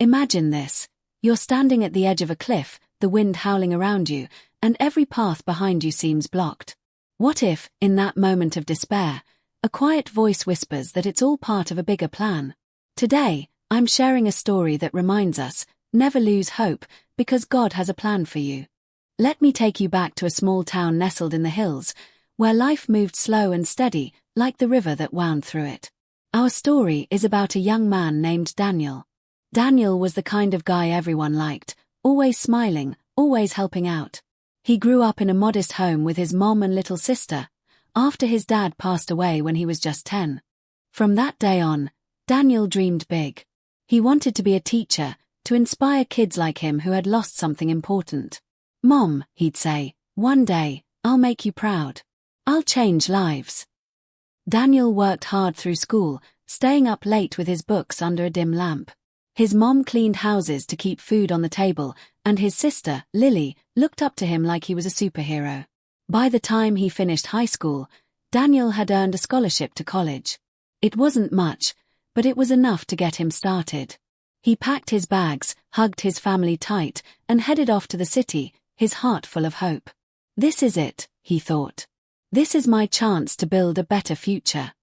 Imagine this. You're standing at the edge of a cliff, the wind howling around you, and every path behind you seems blocked. What if, in that moment of despair, a quiet voice whispers that it's all part of a bigger plan? Today, I'm sharing a story that reminds us, never lose hope, because God has a plan for you. Let me take you back to a small town nestled in the hills, where life moved slow and steady, like the river that wound through it. Our story is about a young man named Daniel. Daniel was the kind of guy everyone liked, always smiling, always helping out. He grew up in a modest home with his mom and little sister, after his dad passed away when he was just 10. From that day on, Daniel dreamed big. He wanted to be a teacher, to inspire kids like him who had lost something important. "Mom," he'd say, "one day, I'll make you proud. I'll change lives." Daniel worked hard through school, staying up late with his books under a dim lamp. His mom cleaned houses to keep food on the table, and his sister, Lily, looked up to him like he was a superhero. By the time he finished high school, Daniel had earned a scholarship to college. It wasn't much, but it was enough to get him started. He packed his bags, hugged his family tight, and headed off to the city, his heart full of hope. "This is it," he thought. "This is my chance to build a better future."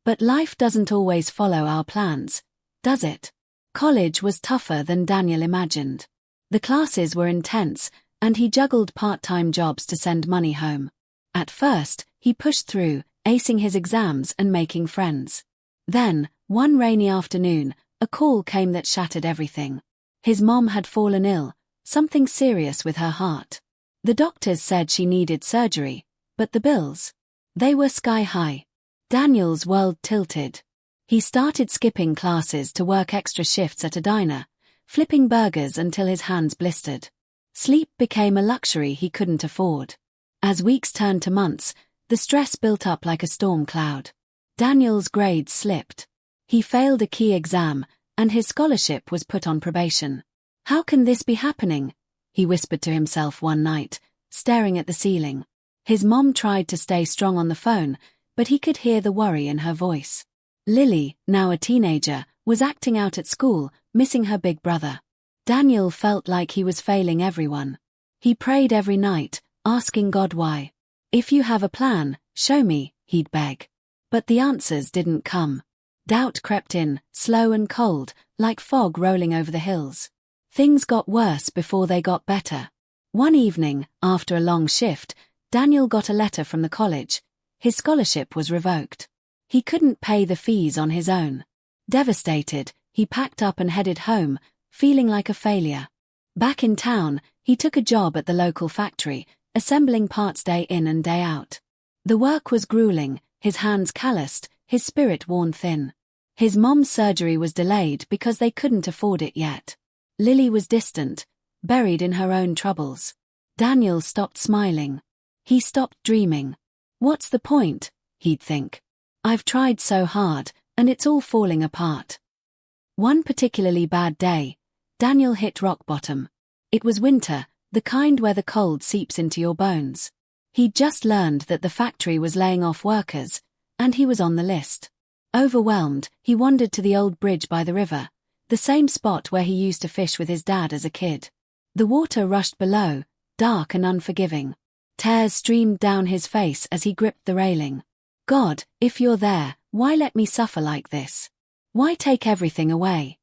But life doesn't always follow our plans, does it? College was tougher than Daniel imagined. The classes were intense, and he juggled part-time jobs to send money home. At first, he pushed through, acing his exams and making friends. Then, one rainy afternoon, a call came that shattered everything. His mom had fallen ill, something serious with her heart. The doctors said she needed surgery, but the bills, they were sky high. Daniel's world tilted. He started skipping classes to work extra shifts at a diner, flipping burgers until his hands blistered. Sleep became a luxury he couldn't afford. As weeks turned to months, the stress built up like a storm cloud. Daniel's grades slipped. He failed a key exam, and his scholarship was put on probation. "How can this be happening?" he whispered to himself one night, staring at the ceiling. His mom tried to stay strong on the phone, but he could hear the worry in her voice. Lily, now a teenager, was acting out at school, missing her big brother. Daniel felt like he was failing everyone. He prayed every night, asking God why. "If you have a plan, show me," he'd beg. But the answers didn't come. Doubt crept in, slow and cold, like fog rolling over the hills. Things got worse before they got better. One evening, after a long shift, Daniel got a letter from the college. His scholarship was revoked. He couldn't pay the fees on his own. Devastated, he packed up and headed home, feeling like a failure. Back in town, he took a job at the local factory, assembling parts day in and day out. The work was grueling, his hands calloused, his spirit worn thin. His mom's surgery was delayed because they couldn't afford it yet. Lily was distant, buried in her own troubles. Daniel stopped smiling. He stopped dreaming. "What's the point?" he'd think. "I've tried so hard, and it's all falling apart." One particularly bad day, Daniel hit rock bottom. It was winter, the kind where the cold seeps into your bones. He'd just learned that the factory was laying off workers, and he was on the list. Overwhelmed, he wandered to the old bridge by the river, the same spot where he used to fish with his dad as a kid. The water rushed below, dark and unforgiving. Tears streamed down his face as he gripped the railing. "God, if you're there, why let me suffer like this? Why take everything away?"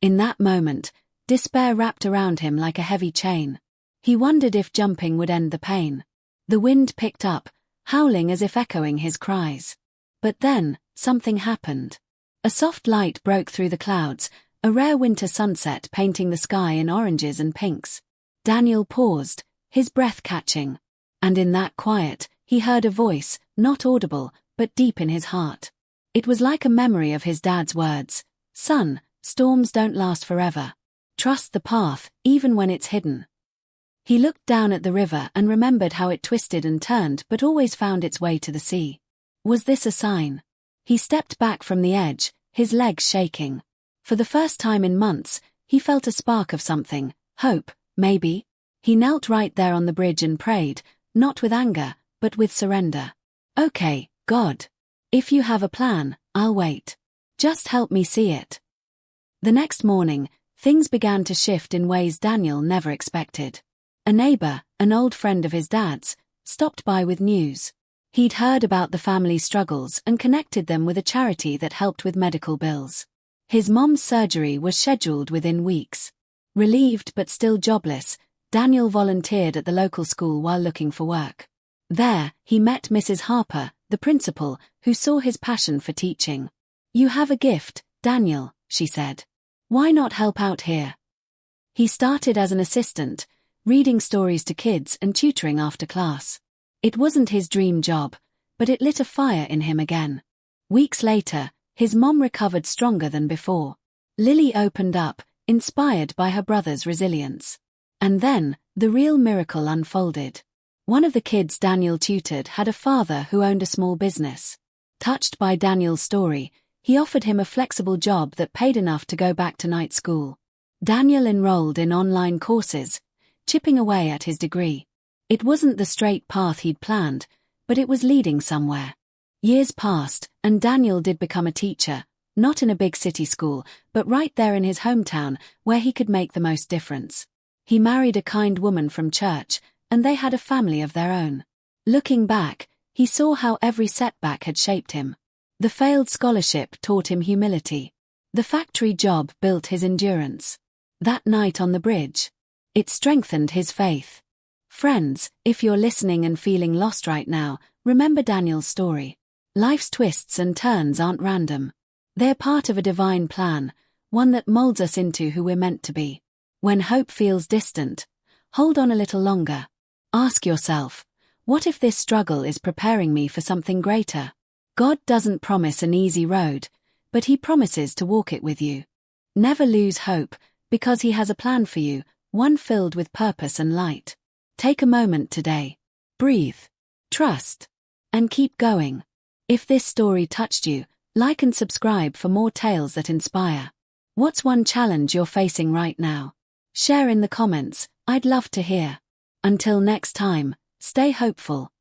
In that moment, despair wrapped around him like a heavy chain. He wondered if jumping would end the pain. The wind picked up, howling as if echoing his cries. But then, something happened. A soft light broke through the clouds, a rare winter sunset painting the sky in oranges and pinks. Daniel paused, his breath catching. And in that quiet, he heard a voice, not audible, but deep in his heart. It was like a memory of his dad's words. "Son, storms don't last forever. Trust the path, even when it's hidden." He looked down at the river and remembered how it twisted and turned but always found its way to the sea. Was this a sign? He stepped back from the edge, his legs shaking. For the first time in months, he felt a spark of something, hope, maybe. He knelt right there on the bridge and prayed, not with anger, but with surrender. "Okay, God. If you have a plan, I'll wait. Just help me see it." The next morning, Things began to shift in ways Daniel never expected. A neighbor, an old friend of his dad's, stopped by with news. He'd heard about the family's struggles and connected them with a charity that helped with medical bills. His mom's surgery was scheduled within weeks. Relieved but still jobless, Daniel volunteered at the local school while looking for work. There, he met Mrs. Harper, the principal, who saw his passion for teaching. "You have a gift, Daniel," she said. "Why not help out here?" He started as an assistant, reading stories to kids and tutoring after class. It wasn't his dream job, but it lit a fire in him again. Weeks later, his mom recovered stronger than before. Lily opened up, inspired by her brother's resilience. And then, the real miracle unfolded. One of the kids Daniel tutored had a father who owned a small business. Touched by Daniel's story, he offered him a flexible job that paid enough to go back to night school. Daniel enrolled in online courses, chipping away at his degree. It wasn't the straight path he'd planned, but it was leading somewhere. Years passed, and Daniel did become a teacher, not in a big city school, but right there in his hometown, where he could make the most difference. He married a kind woman from church, and they had a family of their own. Looking back, he saw how every setback had shaped him. The failed scholarship taught him humility. The factory job built his endurance. That night on the bridge, it strengthened his faith. Friends, if you're listening and feeling lost right now, remember Daniel's story. Life's twists and turns aren't random. They're part of a divine plan, one that molds us into who we're meant to be. When hope feels distant, hold on a little longer. Ask yourself, what if this struggle is preparing me for something greater? God doesn't promise an easy road, but He promises to walk it with you. Never lose hope, because He has a plan for you, one filled with purpose and light. Take a moment today. Breathe. Trust. And keep going. If this story touched you, like and subscribe for more tales that inspire. What's one challenge you're facing right now? Share in the comments, I'd love to hear. Until next time, stay hopeful.